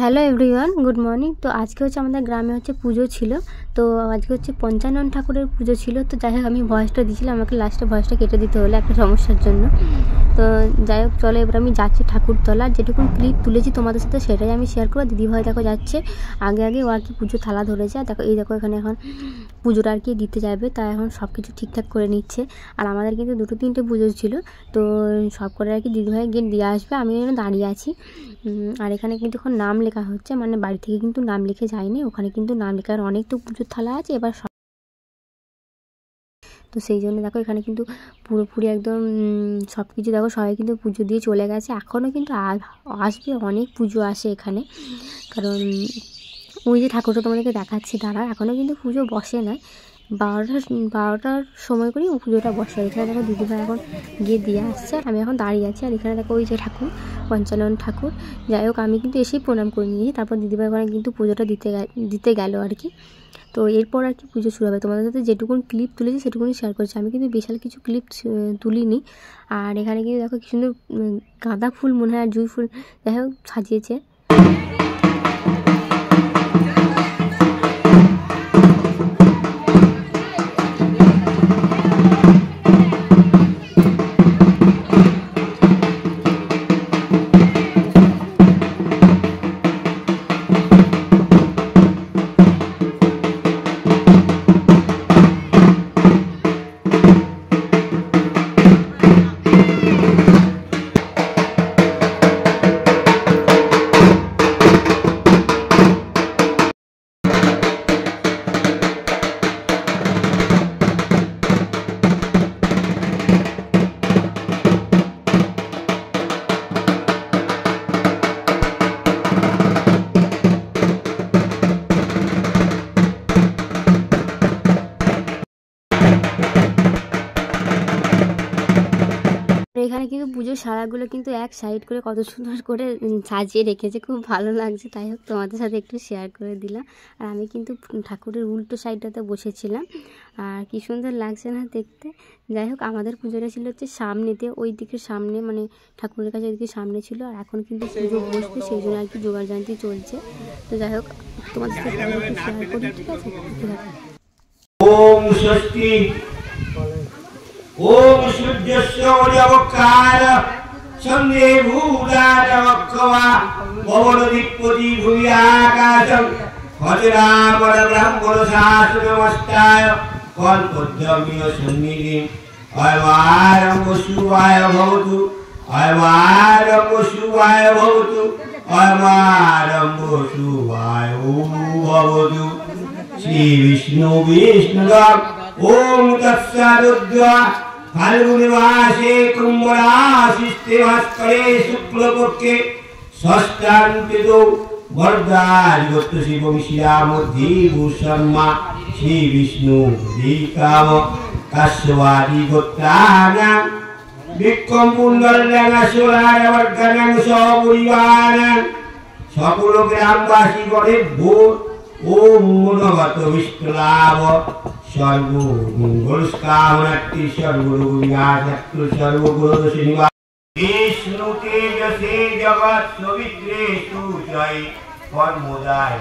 Hello everyone, good morning. তো আজকে হচ্ছে আমাদের গ্রামে হচ্ছে পুজো ছিল। তো আজকে হচ্ছে পঞ্চানন ঠাকুরের পুজো ছিল। তো যাই হোক আমি ভয়েসটা দিয়েছিলাম, আমাকে লাস্টে ভয়েসটা কেটে দিতে হলো একটা সমস্যার জন্য। তো যাই হোক চলো এবার আমি যাচ্ছি ঠাকুরতলা। যেটুকুন ক্লিপ তুলেছি তোমাদের সাথে সেটাই আমি শেয়ার করবো। দিদিভাই দেখো যাচ্ছে আগে আগে, ও আর কি পুজো থালা ধরেছে। দেখো এই দেখো এখানে এখন পুজোটা আর কি দিতে যাবে, তাই এখন সব কিছু ঠিকঠাক করে নিচ্ছে। আর আমাদের কিন্তু 2-3টে পুজো ছিল, তো সব করে আর কি দিদিভাই গিয়ে দিয়ে আসবে। আমি এখানে দাঁড়িয়ে আছি। আর এখানে কিন্তু এখন নাম লেখা হচ্ছে, মানে বাড়ি থেকে কিন্তু নাম লিখে যায়নি, ওখানে কিন্তু নাম লেখার অনেক তো পুজোর থালা আছে এবার। তো সেই জন্য দেখো এখানে কিন্তু পুরোপুরি একদম সব কিছু দেখো সবাই কিন্তু পুজো দিয়ে চলে গেছে। এখনও কিন্তু আসবে, অনেক পুজো আসে এখানে। কারণ ওই যে ঠাকুরটা তোমাদেরকে দেখাচ্ছি দাঁড়া, এখনও কিন্তু পুজো বসে নাই। 12টার সময় করেই পুজোটা বসে। এখানে দেখো দিদিভাই এখন গিয়ে দিয়ে আসছে, আর আমি এখন দাঁড়িয়ে আছি। আর এখানে দেখো ওই যে ঠাকুর, পঞ্চানন ঠাকুর। যাই হোক আমি কিন্তু এসেই প্রণাম করে নিয়েছি, তারপর দিদিভাই ওখানে কিন্তু পুজোটা দিতে গেল আর কি। তো এরপর আর কি পুজো শুরু হবে। তোমাদের সাথে যেটুকুন ক্লিপ তুলেছি সেটুকুনি শেয়ার করছি, আমি কিন্তু বিশাল কিছু ক্লিপ তুলিনি। আর এখানে কিন্তু দেখো কি সুন্দর গাঁদা ফুল মনে হয় আর জুঁই ফুল যাই হোক সাজিয়েছে। এখানে কিন্তু পুজোর শাড়াগুলো কিন্তু এক সাইড করে কত সুন্দর করে সাজিয়ে রেখেছে, খুব ভালো লাগছে। তাই হোক তোমাদের সাথে একটু শেয়ার করে দিলাম। আর আমি কিন্তু ঠাকুরের উল্টো সাইডটাতে বসেছিলাম, আর কি সুন্দর লাগছে না দেখতে। যাই হোক আমাদের পুজোটা ছিল হচ্ছে সামনেতে, ওই দিকের সামনে, মানে ঠাকুরের কাছে ওইদিকে সামনে ছিল। আর এখন কিন্তু পুজো বসবে, সেই জন্য আর কি জোগাড় জানতি চলছে। তো যাই হোক তোমাদের সাথে একটু শেয়ার করি, ঠিক আছে? ওম ষষ্ঠী ओम सूर्यस्योऽवकार सन्धे भूतावक्षवा पवनदीप्ति भूयाकाशं हजरामर ब्राह्मण शास्त्रमस्ताय कल्पद्रव्य सन्निधिं अयवारं पशुवाय भवतु अयवारं पशुवाय भवतु अयवारं पशुवाय भवतु श्री विष्णु विष्णुदेव ओम तत्सदुद्वा फाल्गुनी मासे कुंभराशिस्ते भास्करे शुक्लपक्षे षष्ठान्तितो वरदायुक्त शिवं श्यामधी भूषण्मा श्री विष्णु दीकाम काश्यवादी गोत्राणां विक्रम पुण्डल्यां सोलाय वर्धनं सपरिवारां सकल ग्रामवासी गणेभ्यो ओम मनोगत विष्णुलाभ सर्वमंगलकामनार्थी सर्वरोगविनाशाय सर्वगुणदोषनिवारणाय विष्णु तेजसे जगत् सवित्रे सुजय कर्मोदाय